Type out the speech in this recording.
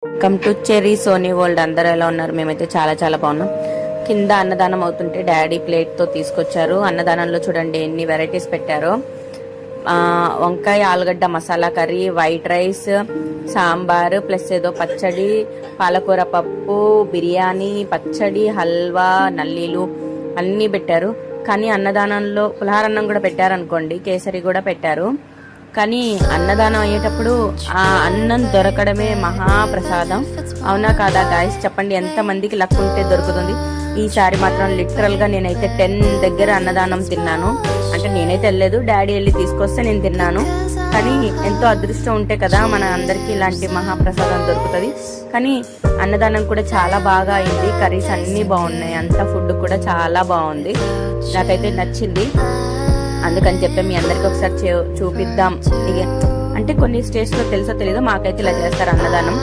Welcome to cherry Sony world. అందరూ ఎలా ఉన్నారు? మేమైతే చాలా చాలా బాగున్నాం. కింద అన్నదానం అవుతుంటే డాడీ ప్లేట్ తో తీసుకొచ్చారు. అన్నదానంలో చూడండి ఎన్ని వెరైటీస్ పెట్టారో. వంకాయ ఆలుగడ్డ masala curry, white rice, sambar plus ఏదో పచ్చడి, పాలకూర పప్పు, బిర్యానీ, పచ్చడి, హల్వా, నల్లీలు అన్నీ పెట్టారు. కానీ అన్నదానంలో పులిహారన్నం కూడా పెట్టారు అనుకోండి, కేసరి కూడా పెట్టారు. కానీ అన్నదానం అయ్యేటప్పుడు ఆ అన్నం దొరకడమే మహాప్రసాదం. అవునా కాదా గాయస్? చెప్పండి, ఎంత మందికి లక్ ఉంటే దొరుకుతుంది. ఈసారి మాత్రం లిటరల్ గా నేనైతే 10 దగ్గర అన్నదానం తిన్నాను. అంటే నేనైతే వెళ్ళలేదు, డాడీ వెళ్ళి తీసుకొస్తే నేను తిన్నాను. కానీ ఎంతో అదృష్టం ఉంటే కదా మన అందరికి ఇలాంటి మహాప్రసాదం దొరుకుతుంది. కానీ అన్నదానం కూడా చాలా బాగా అయింది. కర్రీస్ అన్ని బాగున్నాయి, అంత ఫుడ్ కూడా చాలా బాగుంది, నాకైతే నచ్చింది. అందుకని చెప్పి మీ అందరికి ఒకసారి చూపిద్దాం. అంటే కొన్ని స్టేట్స్ లో తెలుసో తెలీదో, మాకైతే ఇలా చేస్తారు అన్నదానం.